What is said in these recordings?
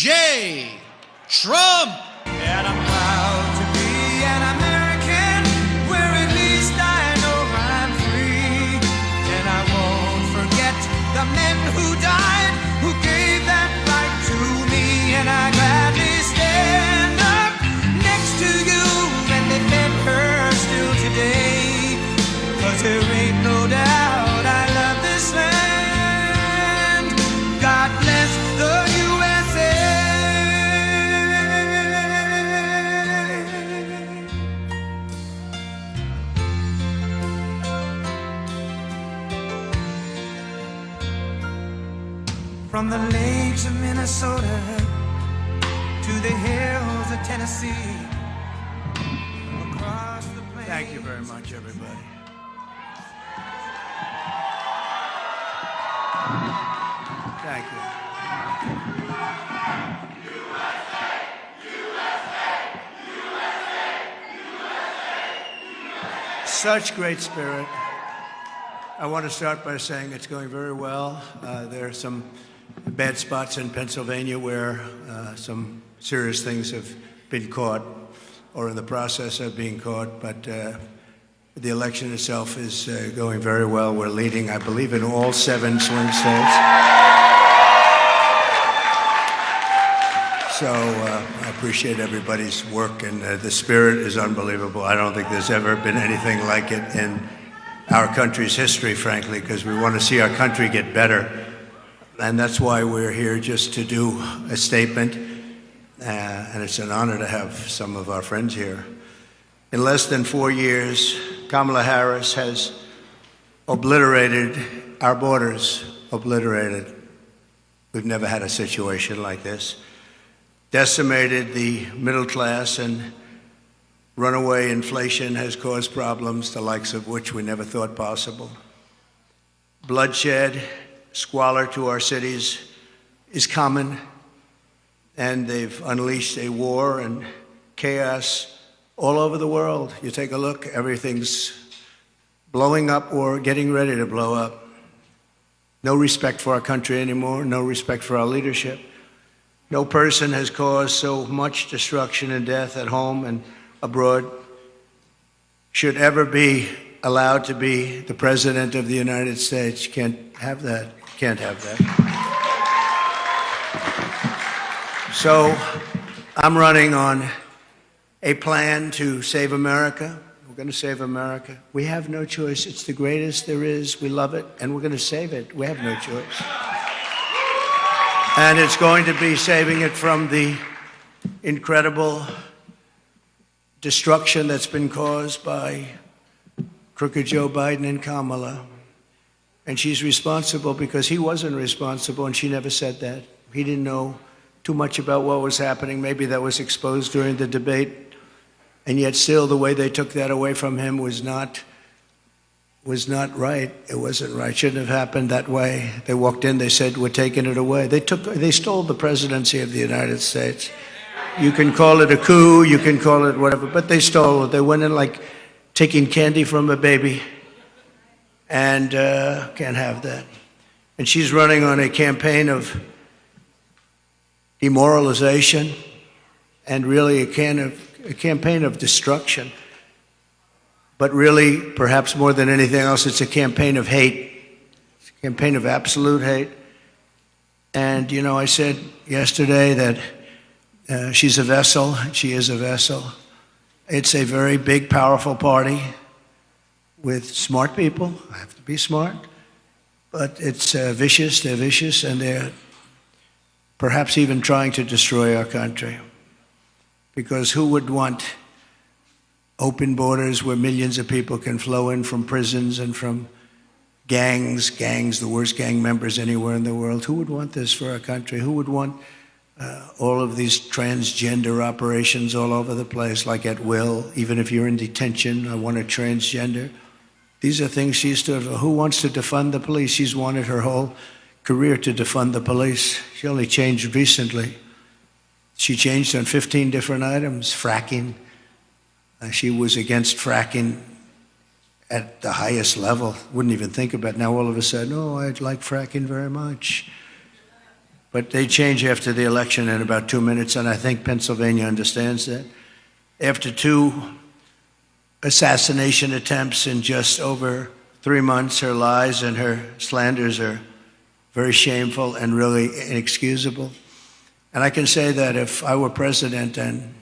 J. Trump. And I'm proud to be an American, where at least I know I'm free. And I won't forget the men who died, who gave that right to me. And I gladly stand up next to you and defend her still today. 'Cause there ain't no doubt I love this land. God bless the USA. From the lakes of Minnesota to the hills of Tennessee, across the plains. Thank you very much, everybody. Thank you. Such great spirit. I want to start by saying it's going very well. There are some bad spots in Pennsylvania where some serious things have been caught or in the process of being caught, but the election itself is going very well. We're leading, I believe, in all 7 swing states. So I appreciate everybody's work, and the spirit is unbelievable. I don't think there's ever been anything like it in our country's history, frankly, because we want to see our country get better. And that's why we're here, just to do a statement. And it's an honor to have some of our friends here. In less than 4 years, Kamala Harris has obliterated our borders, obliterated. We've never had a situation like this. Decimated the middle class, and runaway inflation has caused problems, the likes of which we never thought possible. Bloodshed, squalor to our cities is common, and they've unleashed a war and chaos all over the world. You take a look, everything's blowing up or getting ready to blow up. No respect for our country anymore, no respect for our leadership. No person has caused so much destruction and death at home and abroad should ever be allowed to be the President of the United States. You can't have that. Can't have that. So I'm running on a plan to save America. We're going to save America. We have no choice. It's the greatest there is. We love it, and we're going to save it. We have no choice. And it's going to be saving it from the incredible destruction that's been caused by crooked Joe Biden and Kamala. And she's responsible because he wasn't responsible, and she never said that. He didn't know too much about what was happening. Maybe that was exposed during the debate. And yet still the way they took that away from him was not right. It wasn't right. Shouldn't have happened that way. They walked in, they said, we're taking it away. They stole the presidency of the United States. You can call it a coup, you can call it whatever, but they stole it. They went in like taking candy from a baby, and can't have that. And she's running on a campaign of demoralization and really a campaign of destruction. But really, perhaps more than anything else, it's a campaign of hate. It's a campaign of absolute hate. And, you know, I said yesterday that she's a vessel. She is a vessel. It's a very big, powerful party with smart people. I have to be smart. But it's vicious. They're vicious, and they're perhaps even trying to destroy our country. Because who would want open borders where millions of people can flow in from prisons and from gangs, the worst gang members anywhere in the world? Who would want this for our country? Who would want all of these transgender operations all over the place, like at will? Even if you're in detention, I want a transgender. These are things she stood for. Who wants to defund the police? She's wanted her whole career to defund the police. She only changed recently. She changed on 15 different items. Fracking. She was against fracking at the highest level. Wouldn't even think about it. Now all of a sudden, oh, I'd like fracking very much. but they change after the election in about 2 minutes, and I think Pennsylvania understands that. After 2 assassination attempts in just over 3 months, her lies and her slanders are very shameful and really inexcusable. And I can say that if I were president and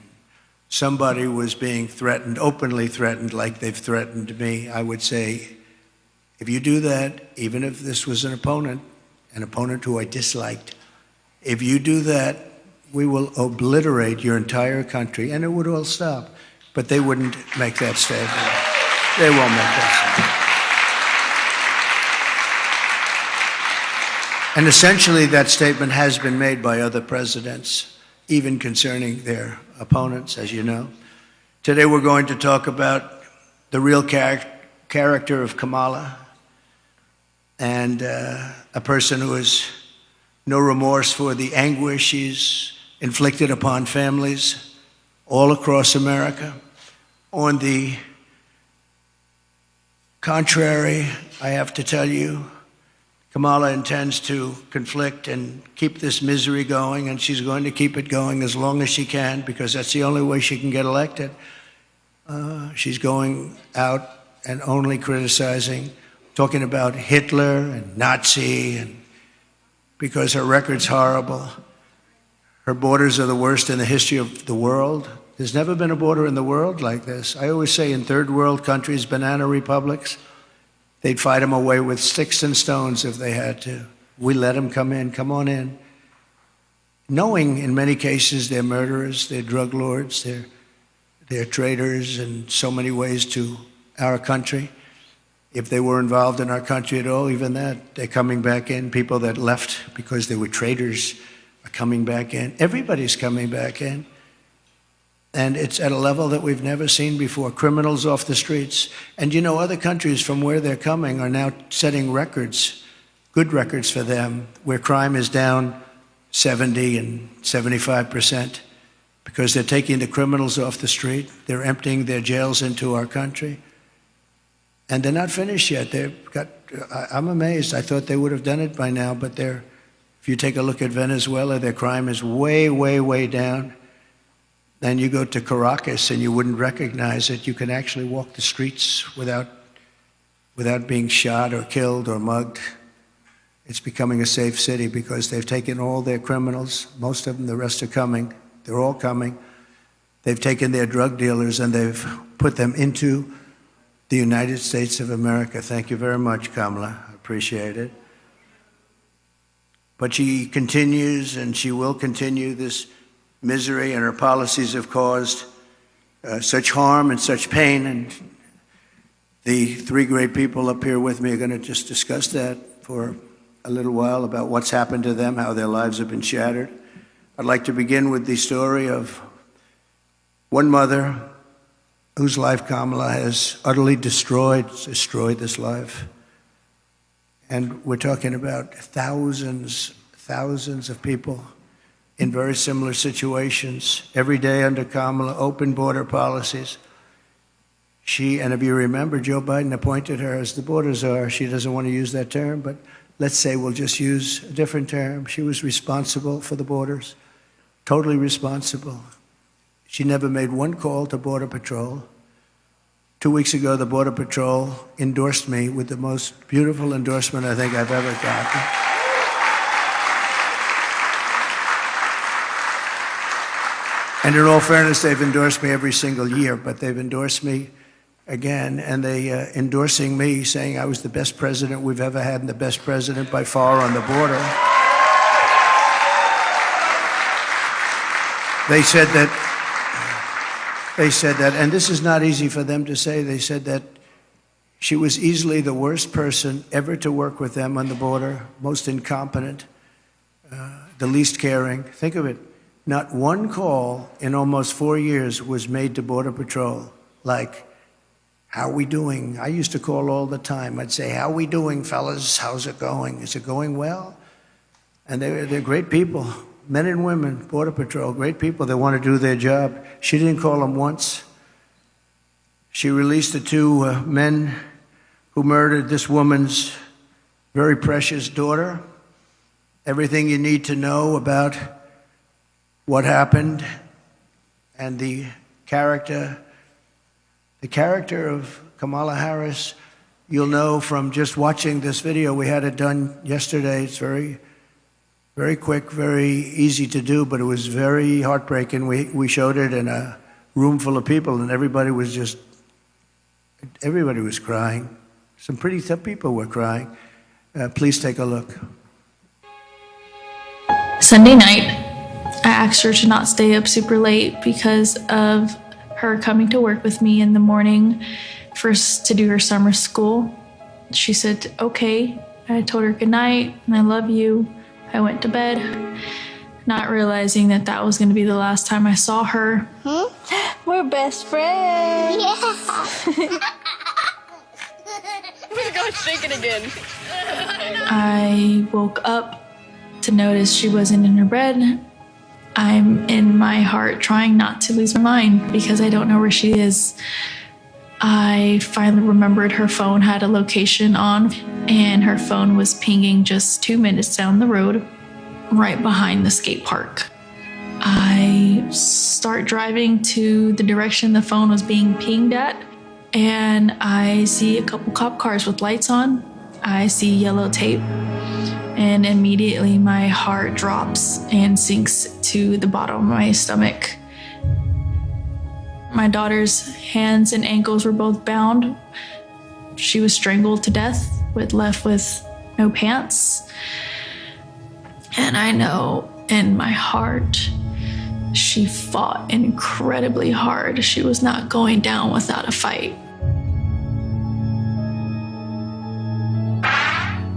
somebody was being threatened, openly threatened like they've threatened me, I would say, if you do that, even if this was an opponent who I disliked, if you do that, we will obliterate your entire country, and it would all stop. But they wouldn't make that statement. They won't make that statement. And essentially, that statement has been made by other presidents, even concerning their opponents, as you know. Today, we're going to talk about the real character of Kamala, and a person who has no remorse for the anguish she's inflicted upon families all across America. On the contrary, I have to tell you, Kamala intends to conflict and keep this misery going, and she's going to keep it going as long as she can, because that's the only way she can get elected. She's going out and only criticizing, talking about Hitler and Nazi, and because her record's horrible. Her borders are the worst in the history of the world. There's never been a border in the world like this. I always say in third world countries, banana republics, they'd fight them away with sticks and stones if they had to. We let them come in, come on in. Knowing in many cases they're murderers, they're drug lords, they're traitors in so many ways to our country. If they were involved in our country at all, even that, they're coming back in. People that left because they were traitors are coming back in. Everybody's coming back in. And it's at a level that we've never seen before. Criminals off the streets. And you know, other countries from where they're coming are now setting records, good records for them, where crime is down 70 and 75% because they're taking the criminals off the street. They're emptying their jails into our country. And they're not finished yet. I'm amazed. I thought they would have done it by now, but if you take a look at Venezuela, their crime is way, way, way down. Then you go to Caracas and you wouldn't recognize it. You can actually walk the streets without being shot or killed or mugged. It's becoming a safe city because they've taken all their criminals, most of them, the rest are coming. They're all coming. They've taken their drug dealers and they've put them into the United States of America. Thank you very much, Kamala. I appreciate it. But she continues, and she will continue this misery, and her policies have caused such harm and such pain. And the 3 great people up here with me are going to just discuss that for a little while, about what's happened to them, how their lives have been shattered. I'd like to begin with the story of one mother whose life Kamala has utterly destroyed this life. And we're talking about thousands of people in very similar situations. Every day under Kamala, open border policies. And if you remember, Joe Biden appointed her as the border czar. She doesn't want to use that term, but let's say we'll just use a different term. She was responsible for the borders, totally responsible. She never made one call to Border Patrol. 2 weeks ago, the Border Patrol endorsed me with the most beautiful endorsement I think I've ever gotten. And in all fairness, they've endorsed me every single year, but they've endorsed me again, and they endorsing me, saying I was the best president we've ever had and the best president by far on the border. They said that, and this is not easy for them to say, they said that she was easily the worst person ever to work with them on the border, most incompetent, the least caring. Think of it. Not one call in almost 4 years was made to Border Patrol, like, how are we doing? I used to call all the time. I'd say, how are we doing, fellas? How's it going? Is it going well? And they're great people, men and women, Border Patrol, great people. They want to do their job. She didn't call them once. She released the 2 men who murdered this woman's very precious daughter. everything you need to know about what happened and the character of Kamala Harris. You'll know from just watching this video. We had it done yesterday. It's very, very quick, very easy to do, but it was very heartbreaking. We showed it in a room full of people, and everybody was crying. Some pretty tough people were crying. Please take a look. Sunday night, I asked her to not stay up super late because of her coming to work with me in the morning first to do her summer school. She said, okay. I told her good night and I love you. I went to bed, not realizing that that was going to be the last time I saw her. We're best friends. Yeah. We're going to shake it again. I woke up to notice she wasn't in her bed. I'm in my heart trying not to lose my mind because I don't know where she is. I finally remembered her phone had a location on, and her phone was pinging just 2 minutes down the road, right behind the skate park. I start driving to the direction the phone was being pinged at, and I see a couple cop cars with lights on. I see yellow tape, and immediately my heart drops and sinks to the bottom of my stomach. My daughter's hands and ankles were both bound. She was strangled to death, left with no pants. And I know in my heart, she fought incredibly hard. She was not going down without a fight.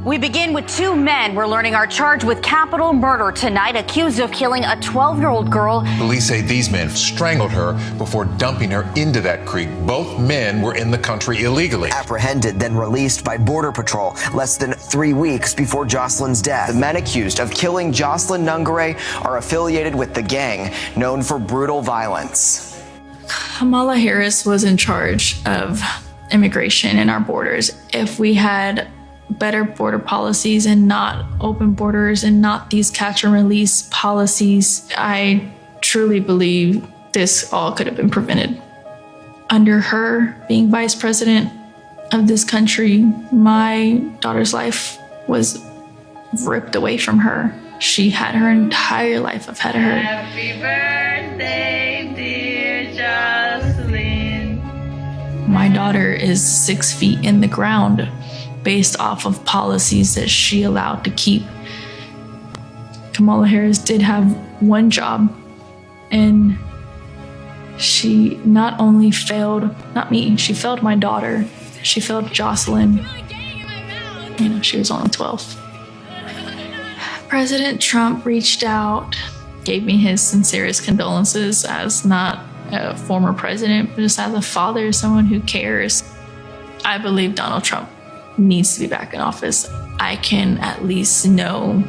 We begin with two men we're learning are charged with capital murder tonight, accused of killing a 12-year-old girl. Police say these men strangled her before dumping her into that creek. Both men were in the country illegally. Apprehended, then released by Border Patrol less than 3 weeks before Jocelyn's death. The men accused of killing Jocelyn Nungare are affiliated with the gang known for brutal violence. Kamala Harris was in charge of immigration in our borders. If we had better border policies and not open borders and not these catch and release policies, I truly believe this all could have been prevented. Under her being vice president of this country, my daughter's life was ripped away from her. She had her entire life ahead of her. Happy birthday, dear Jocelyn. My daughter is 6 feet in the ground based off of policies that she allowed to keep. Kamala Harris did have one job, and she not only failed, not me, she failed my daughter. She failed Jocelyn. You know, she was only 12. President Trump reached out, gave me his sincerest condolences as not a former president, but just as a father, someone who cares. I believe Donald Trump needs to be back in office. I can at least know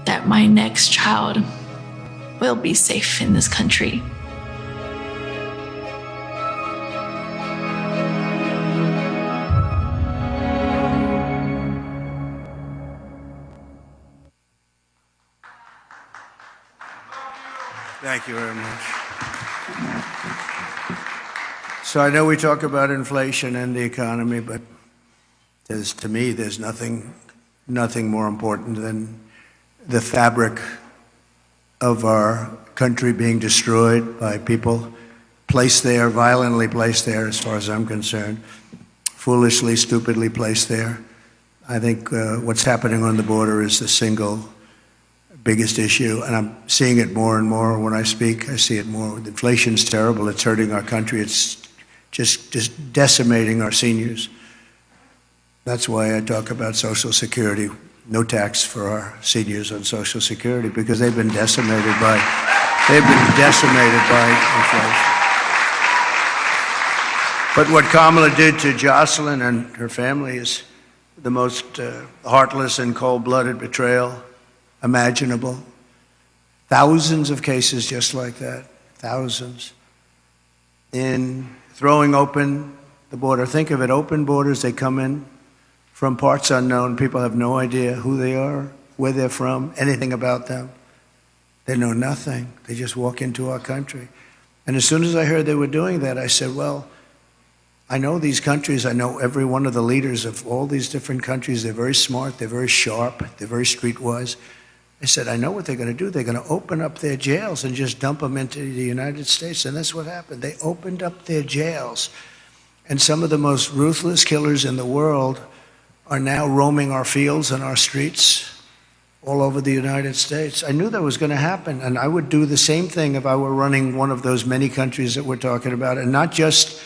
that my next child will be safe in this country. Thank you very much. So I know we talk about inflation and the economy, but to me, there's nothing more important than the fabric of our country being destroyed by people placed there, violently placed there, as far as I'm concerned, foolishly, stupidly placed there. I think what's happening on the border is the single biggest issue, and I'm seeing it more and more when I speak. I see it more. Inflation's terrible. It's hurting our country. It's just decimating our seniors. That's why I talk about Social Security. No tax for our seniors on Social Security because they've been decimated by inflation. But what Kamala did to Jocelyn and her family is the most heartless and cold-blooded betrayal imaginable. Thousands of cases just like that, thousands. In throwing open the border, think of it, open borders, they come in from parts unknown. People have no idea who they are, where they're from, anything about them. They know nothing. They just walk into our country. And as soon as I heard they were doing that, I said, well, I know these countries. I know every one of the leaders of all these different countries. They're very smart. They're very sharp. They're very streetwise. I said, I know what they're going to do. They're going to open up their jails and just dump them into the United States. And that's what happened. They opened up their jails. And some of the most ruthless killers in the world are now roaming our fields and our streets all over the United States. I knew that was going to happen. And I would do the same thing if I were running one of those many countries that we're talking about. And not just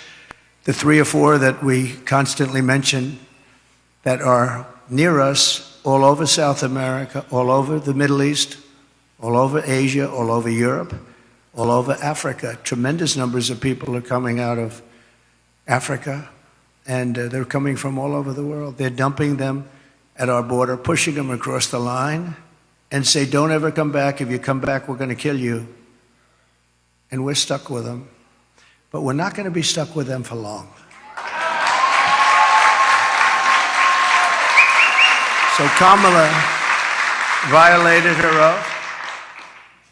the 3 or 4 that we constantly mention that are near us, all over South America, all over the Middle East, all over Asia, all over Europe, all over Africa. Tremendous numbers of people are coming out of Africa, and they're coming from all over the world. They're dumping them at our border, pushing them across the line, and say, don't ever come back. If you come back, we're going to kill you. And we're stuck with them. But we're not going to be stuck with them for long. So Kamala violated her oath.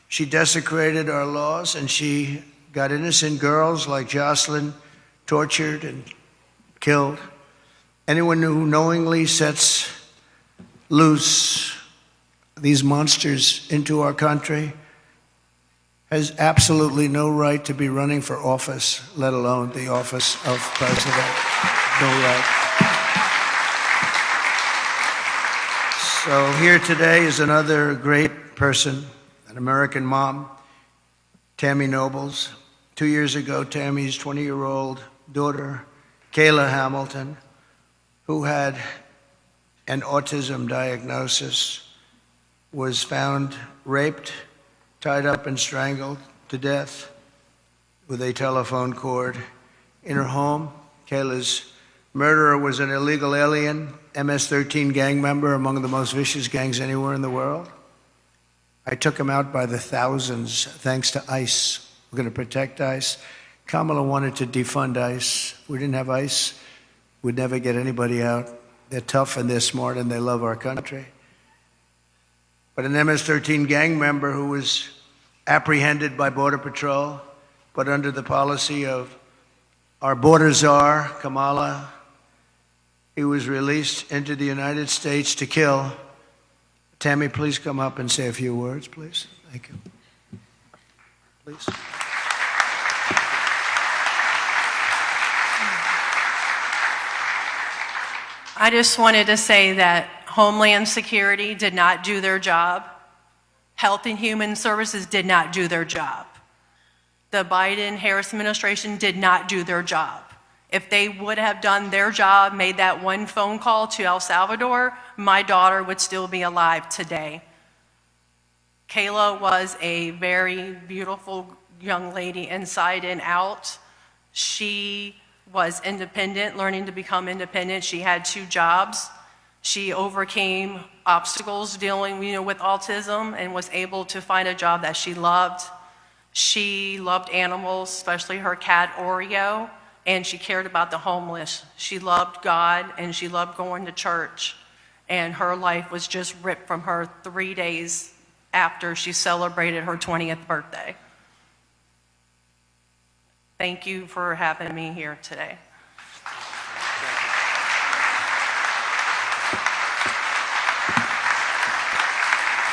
She desecrated our laws, and she got innocent girls like Jocelyn tortured and killed. Anyone who knowingly sets loose these monsters into our country has absolutely no right to be running for office, let alone the office of president. No right. So here today is another great person, an American mom, Tammy Nobles. 2 years ago, Tammy's 20-year-old daughter, Kayla Hamilton, who had an autism diagnosis, was found raped, tied up and strangled to death with a telephone cord in her home. Kayla's murderer was an illegal alien, MS-13 gang member, among the most vicious gangs anywhere in the world. I took him out by the thousands thanks to ICE. We're going to protect ICE. Kamala wanted to defund ICE. If we didn't have ICE, we'd never get anybody out. They're tough and they're smart and they love our country. But an MS-13 gang member who was apprehended by Border Patrol, but under the policy of our border czar, Kamala, he was released into the United States to kill. Tammy, please come up and say a few words, please. Thank you. Please. I just wanted to say that Homeland Security did not do their job. Health and Human Services did not do their job. The Biden-Harris administration did not do their job. If they would have done their job, made that one phone call to El Salvador, my daughter would still be alive today. Kayla was a very beautiful young lady inside and out. She was independent, learning to become independent. She had 2 jobs. She overcame obstacles dealing, with autism and was able to find a job that she loved. She loved animals, especially her cat Oreo, and she cared about the homeless. She loved God and she loved going to church. And her life was just ripped from her 3 days after she celebrated her 20th birthday. Thank you for having me here today.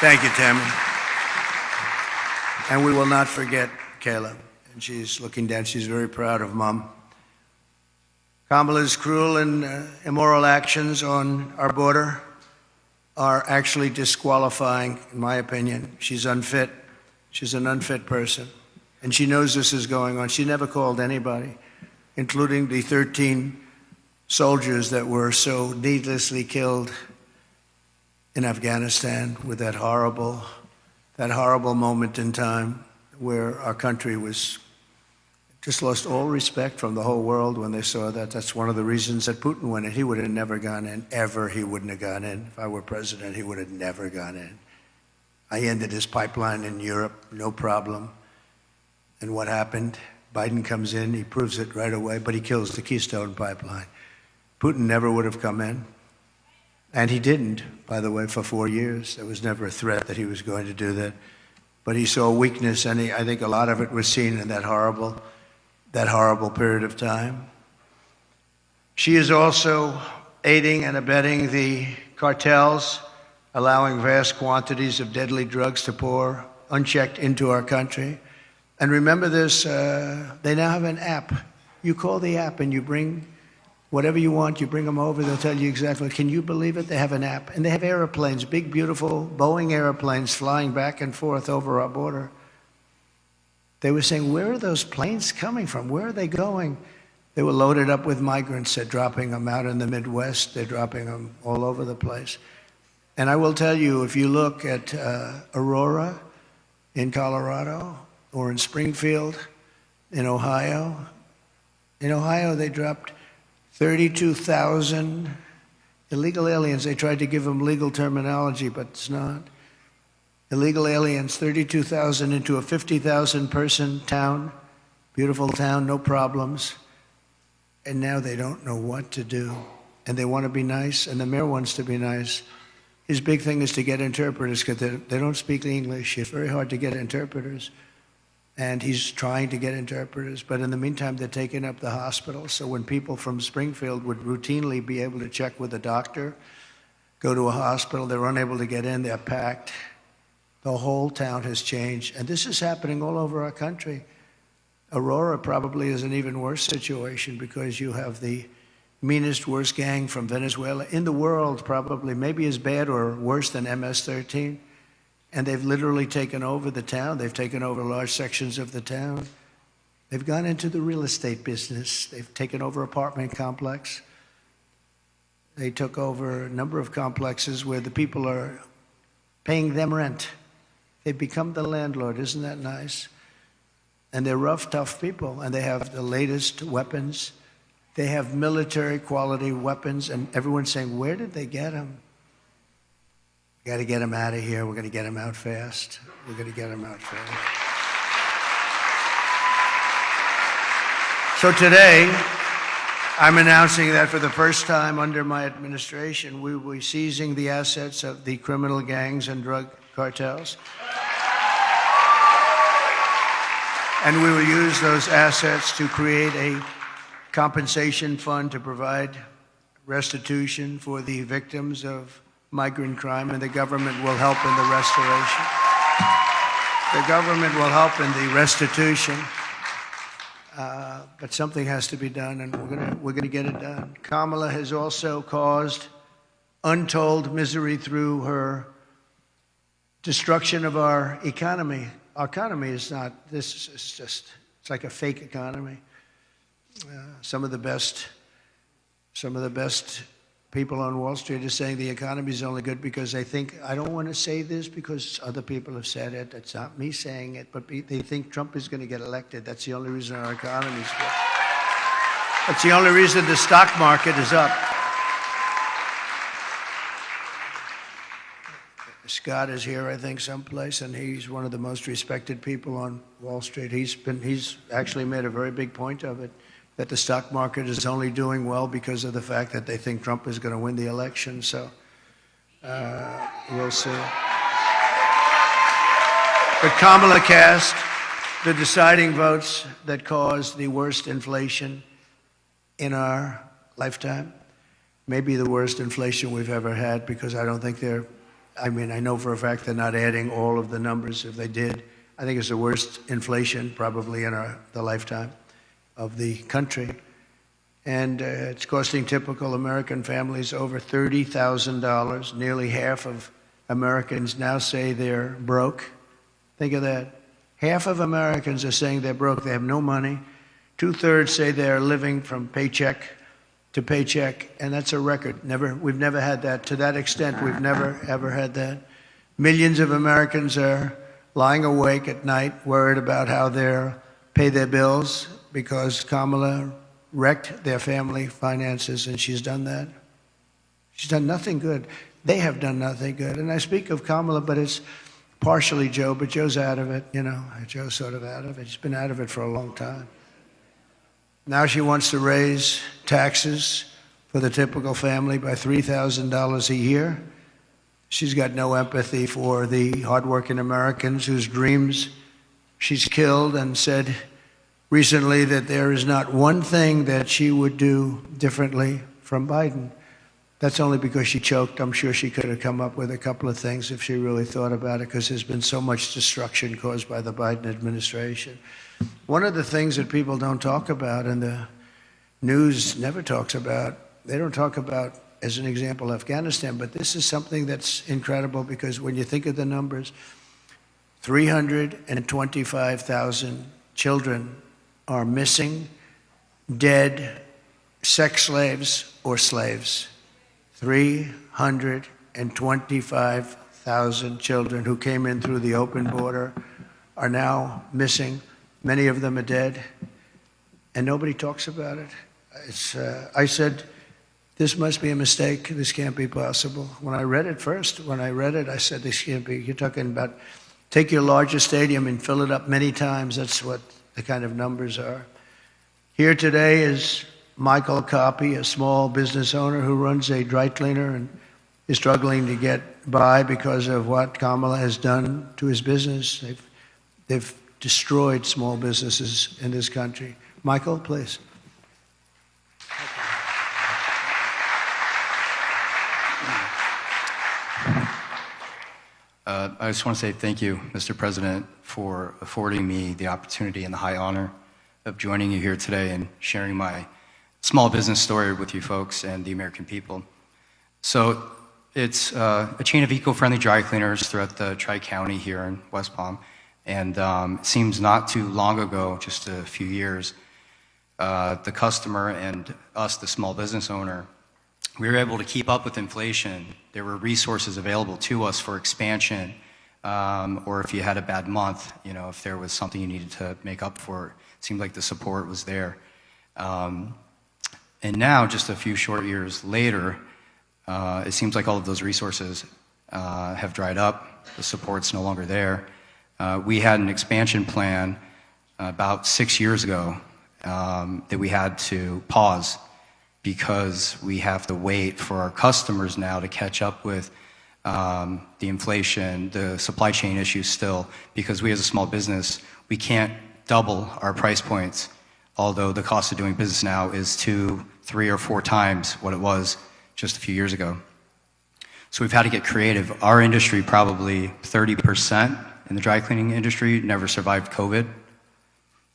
Thank you, Tammy. And we will not forget Kayla. And she's looking down. She's very proud of Mom. Kamala's cruel and immoral actions on our border are actually disqualifying, in my opinion. She's unfit. She's an unfit person. And she knows this is going on. She never called anybody, including the 13 soldiers that were so needlessly killed in Afghanistan with that horrible moment in time where our country was just lost all respect from the whole world when they saw that. That's one of the reasons that Putin went in. He would have never gone in. Ever he wouldn't have gone in. If I were president, he would have never gone in. I ended his pipeline in Europe, no problem. And what happened? Biden comes in, he proves it right away, but he kills the Keystone Pipeline. Putin never would have come in. And he didn't, by the way, for 4 years. There was never a threat that he was going to do that. But he saw weakness, and I think a lot of it was seen in that horrible period of time. She is also aiding and abetting the cartels, allowing vast quantities of deadly drugs to pour unchecked into our country. And remember this, they now have an app. You call the app and you bring whatever you want, you bring them over, they'll tell you exactly. Can you believe it? They have an app. And they have airplanes, big, beautiful Boeing airplanes flying back and forth over our border. They were saying, where are those planes coming from? Where are they going? They were loaded up with migrants. They're dropping them out in the Midwest. They're dropping them all over the place. And I will tell you, if you look at Aurora in Colorado or in Springfield in Ohio they dropped 32,000 illegal aliens. They tried to give them legal terminology, but it's not. Illegal aliens, 32,000 into a 50,000 person town, beautiful town, no problems. And now they don't know what to do. And they want to be nice, and the mayor wants to be nice. His big thing is to get interpreters because they don't speak English. It's very hard to get interpreters. And he's trying to get interpreters. But in the meantime, they're taking up the hospital. So when people from Springfield would routinely be able to check with a doctor, go to a hospital, they're unable to get in, they're packed. The whole town has changed. And this is happening all over our country. Aurora probably is an even worse situation because you have the meanest, worst gang from Venezuela in the world, probably, maybe as bad or worse than MS-13. And they've literally taken over the town. They've taken over large sections of the town. They've gone into the real estate business. They've taken over apartment complex. They took over a number of complexes where the people are paying them rent. They've become the landlord. Isn't that nice? And they're rough, tough people, and they have the latest weapons. They have military quality weapons, and everyone's saying, where did they get them? We got to get them out of here. We're going to get them out fast. We're going to get them out fast. So today, I'm announcing that for the first time under my administration, we will be seizing the assets of the criminal gangs and drug cartels. And we will use those assets to create a compensation fund to provide restitution for the victims of migrant crime, and the government will help in the restoration. The government will help in the restitution, but something has to be done, and we're gonna get it done. Kamala has also caused untold misery through her destruction of our economy. Our economy is not, this is just, it's like a fake economy. Some of the best people on Wall Street are saying the economy is only good because they think, I don't want to say this because other people have said it. It's not me saying it, but they think Trump is going to get elected. That's the only reason our economy is good. That's the only reason the stock market is up. Scott is here, I think, someplace, and he's one of the most respected people on Wall Street. He's actually made a very big point of it, that the stock market is only doing well because of the fact that they think Trump is going to win the election. So we'll see. But Kamala cast the deciding votes that caused the worst inflation in our lifetime. Maybe the worst inflation we've ever had, because I don't think I know for a fact they're not adding all of the numbers. If they did, I think it's the worst inflation probably in the lifetime of the country. And it's costing typical American families over $30,000. Nearly half of Americans now say they're broke. Think of that. Half of Americans are saying they're broke. They have no money. 2/3 say they're living from paycheck to paycheck, and that's a record. We've never had that. To that extent, we've never, ever had that. Millions of Americans are lying awake at night, worried about how they'll pay their bills because Kamala wrecked their family finances, and she's done that. She's done nothing good. They have done nothing good. And I speak of Kamala, but it's partially Joe, but Joe's out of it, Joe's sort of out of it. He's been out of it for a long time. Now she wants to raise taxes for the typical family by $3,000 a year. She's got no empathy for the hardworking Americans whose dreams she's killed, and said recently that there is not one thing that she would do differently from Biden. That's only because she choked. I'm sure she could have come up with a couple of things if she really thought about it, because there's been so much destruction caused by the Biden administration. One of the things that people don't talk about, and the news never talks about, they don't talk about, as an example, Afghanistan, but this is something that's incredible, because when you think of the numbers, 325,000 children are missing, dead, sex slaves, or slaves. 325,000 children who came in through the open border are now missing. Many of them are dead, and nobody talks about it. I said, this must be a mistake. This can't be possible. When I read it, I said, this can't be. You're talking about take your largest stadium and fill it up many times. That's what the kind of numbers are. Here today is Michael Copy, a small business owner who runs a dry cleaner and is struggling to get by because of what Kamala has done to his business. They've destroyed small businesses in this country. Michael, please. I just want to say thank you, Mr. President, for affording me the opportunity and the high honor of joining you here today and sharing my small business story with you folks and the American people. So it's a chain of eco-friendly dry cleaners throughout the Tri-County here in West Palm. And it seems not too long ago, just a few years, the customer and us, the small business owner, we were able to keep up with inflation. There were resources available to us for expansion, or if you had a bad month, you know, if there was something you needed to make up for, it seemed like the support was there. And now, just a few short years later, it seems like all of those resources have dried up. The support's no longer there. We had an expansion plan about 6 years ago that we had to pause because we have to wait for our customers now to catch up with the inflation, the supply chain issues still, because we as a small business, we can't double our price points, although the cost of doing business now is 2, 3, or 4 times what it was just a few years ago. So we've had to get creative. Our industry, probably 30% in the dry cleaning industry, never survived COVID.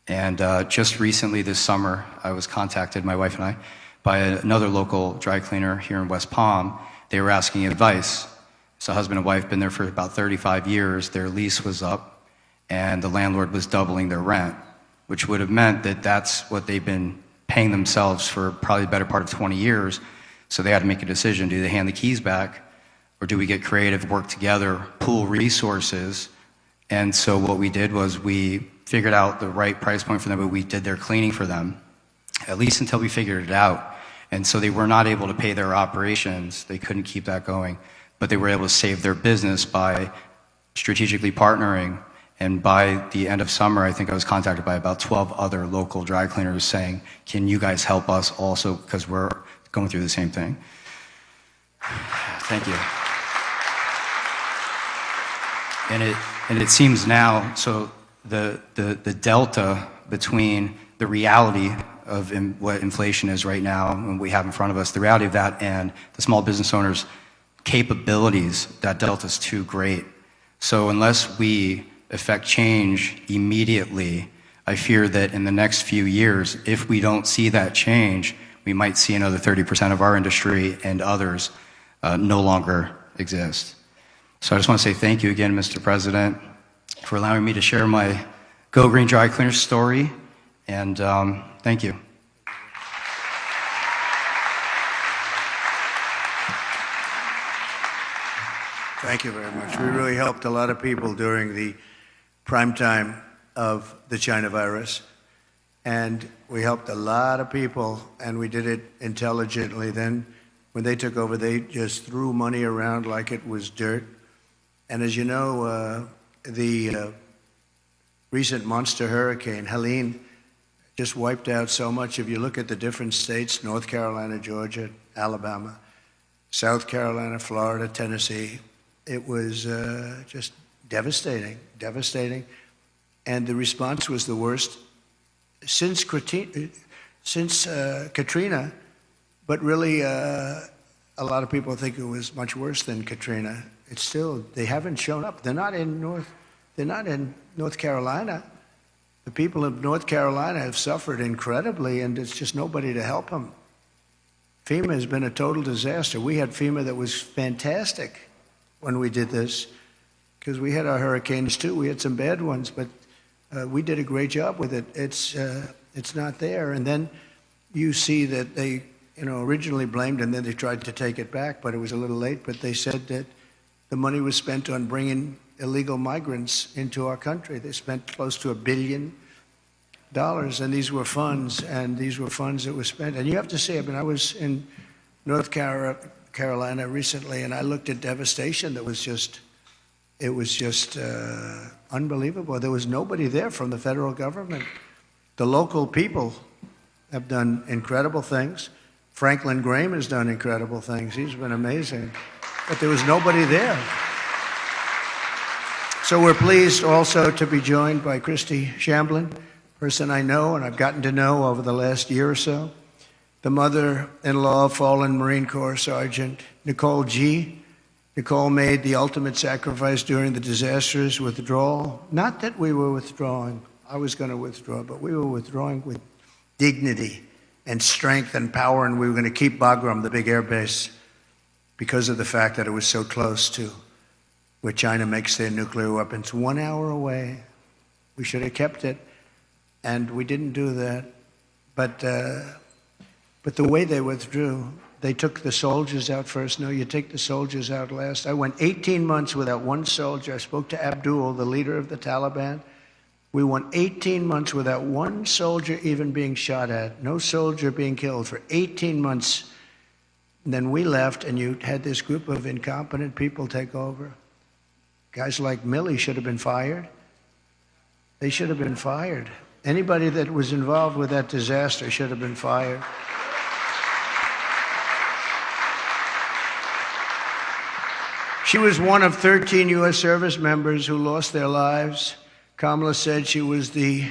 And just recently this summer, I was contacted, my wife and I, by another local dry cleaner here in West Palm. They were asking advice. So husband and wife been there for about 35 years. Their lease was up, and the landlord was doubling their rent, which would have meant that that's what they've been paying themselves for probably the better part of 20 years. So they had to make a decision. Do they hand the keys back, or do we get creative, work together, pool resources? And so what we did was we figured out the right price point for them, but we did their cleaning for them, at least until we figured it out. And so they were not able to pay their operations. They couldn't keep that going, but they were able to save their business by strategically partnering. And by the end of summer, I think I was contacted by about 12 other local dry cleaners saying, can you guys help us also, because we're going through the same thing. Thank you. And it seems now, so the delta between the reality of what inflation is right now and we have in front of us, the reality of that and the small business owners' capabilities, that delta is too great. So unless we effect change immediately, I fear that in the next few years, if we don't see that change, we might see another 30% of our industry and others no longer exist. So I just want to say thank you again, Mr. President, for allowing me to share my Go Green Dry Cleaner story, and thank you. Thank you very much. We really helped a lot of people during the prime time of the China virus. And we helped a lot of people, and we did it intelligently. Then when they took over, they just threw money around like it was dirt. And as you know, the recent monster hurricane, Helene, just wiped out so much. If you look at the different states, North Carolina, Georgia, Alabama, South Carolina, Florida, Tennessee, it was just devastating. And the response was the worst since Katrina, but really a lot of people think it was much worse than Katrina. It's still, they haven't shown up. They're not in North Carolina. The people of North Carolina have suffered incredibly, and it's just nobody to help them. FEMA has been a total disaster. We had FEMA that was fantastic when we did this, because we had our hurricanes too. We had some bad ones, but we did a great job with it. It's not there. And then you see that they, originally blamed, and then they tried to take it back, but it was a little late. But they said that the money was spent on bringing illegal migrants into our country. They spent close to $1 billion, and these were funds that were spent. And you have to say, I was in North Carolina recently, and I looked at devastation that was just, unbelievable. There was nobody there from the federal government. The local people have done incredible things. Franklin Graham has done incredible things. He's been amazing. But there was nobody there. So we're pleased also to be joined by Christy Shamblin, person I know and I've gotten to know over the last year or so, the mother-in-law of fallen Marine Corps Sergeant Nicole G. Nicole made the ultimate sacrifice during the disastrous withdrawal. Not that we were withdrawing. I was going to withdraw, but we were withdrawing with dignity and strength and power, and we were going to keep Bagram, the big air base, because of the fact that it was so close to where China makes their nuclear weapons. 1 hour away. We should have kept it, and we didn't do that. But the way they withdrew, they took the soldiers out first. No, you take the soldiers out last. I went 18 months without one soldier. I spoke to Abdul, the leader of the Taliban. We went 18 months without one soldier even being shot at, no soldier being killed for 18 months. And then we left, and you had this group of incompetent people take over. Guys like Milley should have been fired. They should have been fired. Anybody that was involved with that disaster should have been fired. She was one of 13 U.S. service members who lost their lives. Kamala said she was the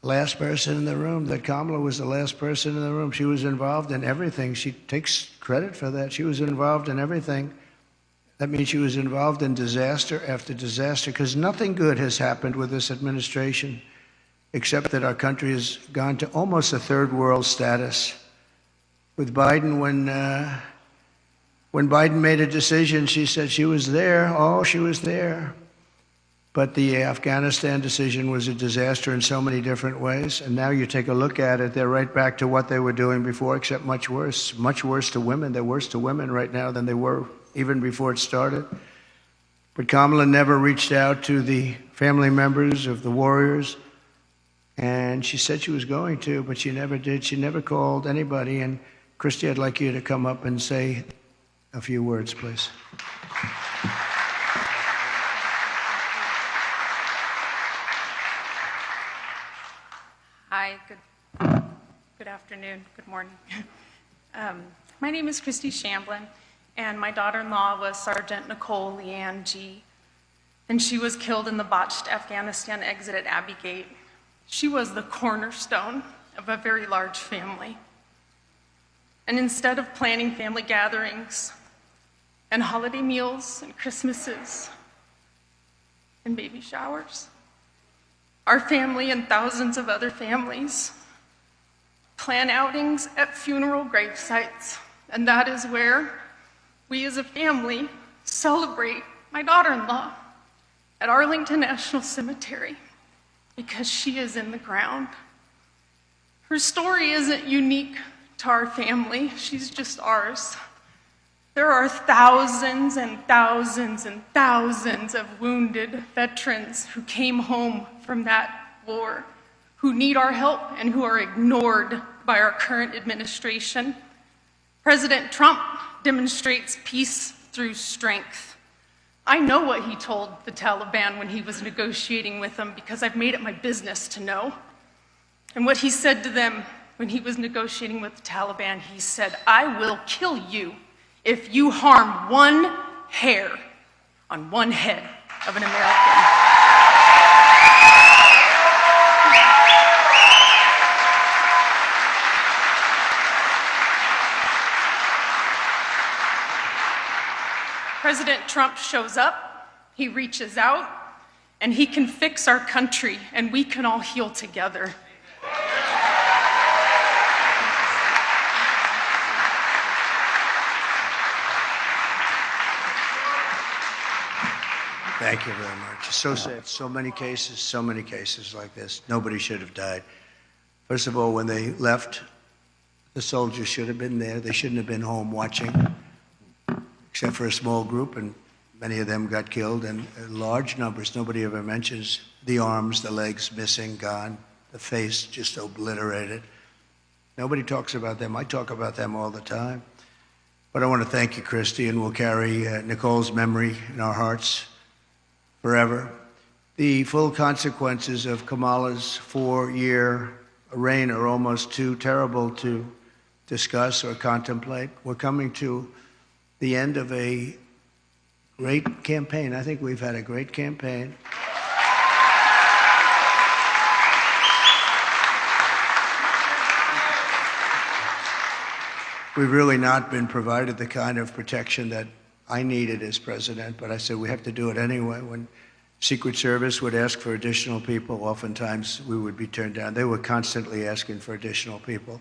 last person in the room, that Kamala was the last person in the room. She was involved in everything. She takes credit for that. She was involved in everything. That means she was involved in disaster after disaster, because nothing good has happened with this administration, except that our country has gone to almost a third world status. With Biden, when Biden made a decision, she said she was there. Oh, she was there. But the Afghanistan decision was a disaster in so many different ways. And now you take a look at it, they're right back to what they were doing before, except much worse to women. They're worse to women right now than they were even before it started. But Kamala never reached out to the family members of the warriors. And she said she was going to, but she never did. She never called anybody. And Christy, I'd like you to come up and say a few words, please. Hi, good afternoon, good morning. My name is Christy Shamblin, and my daughter-in-law was Sergeant Nicole Leanne G., and she was killed in the botched Afghanistan exit at Abbey Gate. She was the cornerstone of a very large family. And instead of planning family gatherings and holiday meals and Christmases and baby showers, our family and thousands of other families plan outings at funeral grave sites, and that is where we as a family celebrate my daughter-in-law at Arlington National Cemetery, because she is in the ground. Her story isn't unique to our family, she's just ours. There are thousands and thousands and thousands of wounded veterans who came home from that war, who need our help and who are ignored by our current administration. President Trump demonstrates peace through strength. I know what he told the Taliban when he was negotiating with them, because I've made it my business to know. And what he said to them when he was negotiating with the Taliban, he said, "I will kill you if you harm one hair on one head of an American." President Trump shows up, he reaches out, and he can fix our country, and we can all heal together. Thank you very much. It's so sad. So many cases like this. Nobody should have died. First of all, when they left, the soldiers should have been there. They shouldn't have been home watching, except for a small group, and many of them got killed, and large numbers. Nobody ever mentions the arms, the legs missing, gone, the face just obliterated. Nobody talks about them. I talk about them all the time. But I want to thank you, Christy, and we'll carry Nicole's memory in our hearts forever. The full consequences of Kamala's 4-year reign are almost too terrible to discuss or contemplate. We're coming to the end of a great campaign. I think we've had a great campaign. We've really not been provided the kind of protection that I needed as president, but I said we have to do it anyway. When Secret Service would ask for additional people, oftentimes we would be turned down. They were constantly asking for additional people.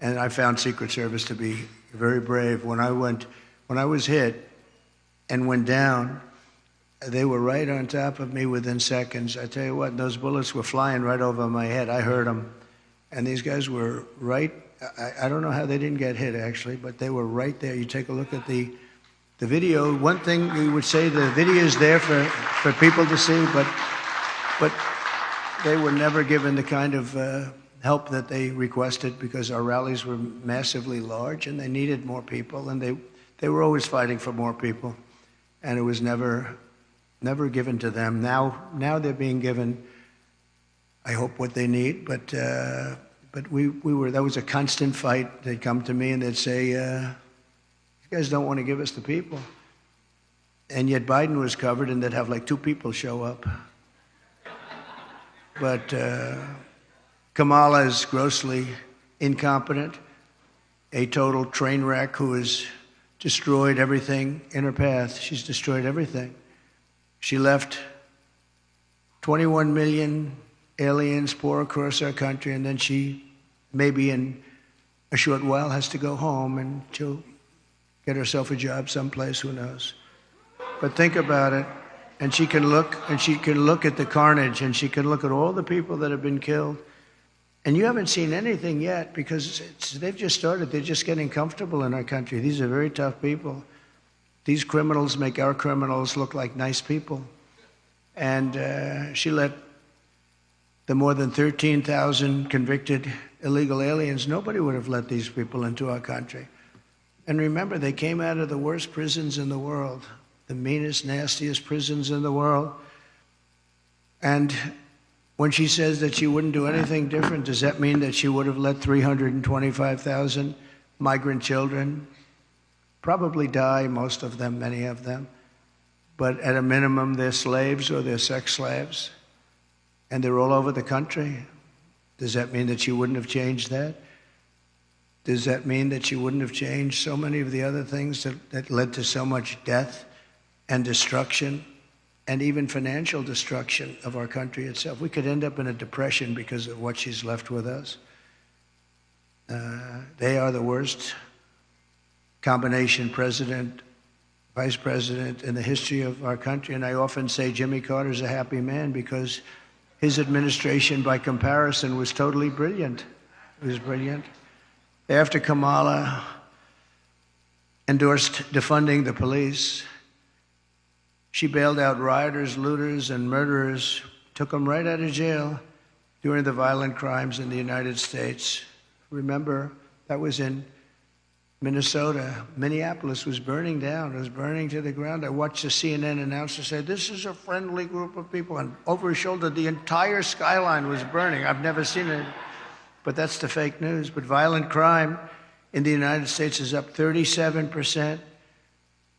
And I found Secret Service to be very brave. When I was hit and went down, they were right on top of me within seconds. I tell you what, those bullets were flying right over my head. I heard them. And these guys were right. I don't know how they didn't get hit, actually, but they were right there. You take a look at the video. One thing we would say, the video is there for people to see, but they were never given the kind of help that they requested, because our rallies were massively large and they needed more people, and they were always fighting for more people, and it was never given to them. Now they're being given, I hope, what they need, but we were, that was a constant fight. They'd come to me and they'd say, you guys don't want to give us the people. And yet Biden was covered, and they'd have like 2 people show up. But Kamala is grossly incompetent, a total train wreck who has destroyed everything in her path. She's destroyed everything. She left 21 million aliens pour across our country, and then she, maybe in a short while, has to go home, and she'll get herself a job someplace, who knows. But think about it, and she can look at the carnage, and she can look at all the people that have been killed. And you haven't seen anything yet, because they've just started. They're just getting comfortable in our country. These are very tough people. These criminals make our criminals look like nice people. And she let the more than 13,000 convicted illegal aliens, nobody would have let these people into our country. And remember, they came out of the worst prisons in the world, the meanest, nastiest prisons in the world. And when she says that she wouldn't do anything different, does that mean that she would have let 325,000 migrant children probably die, most of them, many of them? But at a minimum, they're slaves or they're sex slaves. And they're all over the country. Does that mean that she wouldn't have changed that? Does that mean that she wouldn't have changed so many of the other things that led to so much death and destruction, and even financial destruction of our country itself? We could end up in a depression because of what she's left with us. They are the worst combination president, vice president in the history of our country. And I often say Jimmy Carter's a happy man, because his administration, by comparison, was totally brilliant. It was brilliant. After Kamala endorsed defunding the police, she bailed out rioters, looters, and murderers, took them right out of jail during the violent crimes in the United States. Remember, that was in Minnesota. Minneapolis was burning down. It was burning to the ground. I watched the CNN announcer say, "This is a friendly group of people." And over his shoulder, the entire skyline was burning. I've never seen but that's the fake news. But violent crime in the United States is up 37%.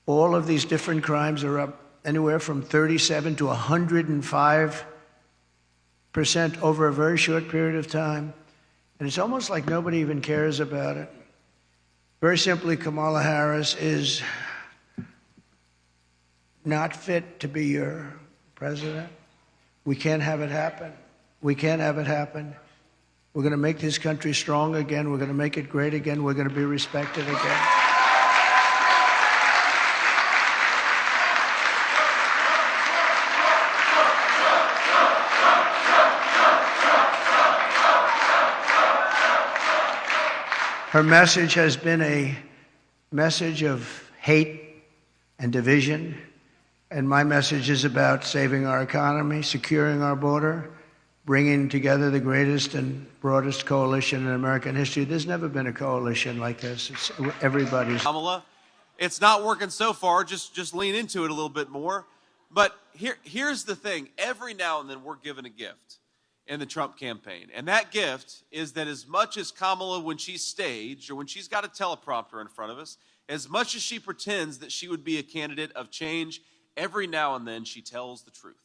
All of these different crimes are up anywhere from 37 to 105% over a very short period of time. And it's almost like nobody even cares about it. Very simply, Kamala Harris is not fit to be your president. We can't have it happen. We can't have it happen. We're going to make this country strong again. We're going to make it great again. We're going to be respected again. Her message has been a message of hate and division, and my message is about saving our economy, securing our border, bringing together the greatest and broadest coalition in American history. There's never been a coalition like this. It's everybody's. Kamala, it's not working so far. Just lean into it a little bit more. But here's the thing. Every now and then we're given a gift in the Trump campaign. And that gift is that as much as Kamala, when she's staged or when she's got a teleprompter in front of us, as much as she pretends that she would be a candidate of change, every now and then she tells the truth.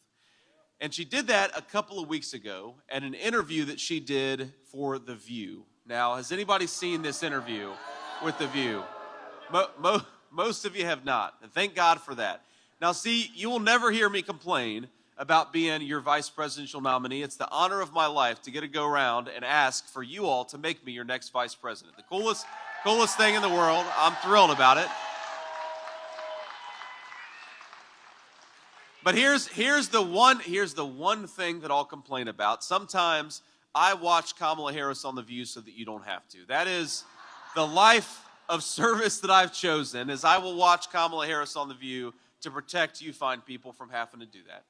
And she did that a couple of weeks ago at an interview that she did for The View. Now, has anybody seen this interview with The View? Most of you have not, and thank God for that. Now, see, you will never hear me complain about being your vice presidential nominee. It's the honor of my life to get to go around and ask for you all to make me your next vice president. The coolest thing in the world. I'm thrilled about it. But here's the one thing that I'll complain about. Sometimes I watch Kamala Harris on The View so that you don't have to. That is the life of service that I've chosen, is I will watch Kamala Harris on The View to protect you fine people from having to do that.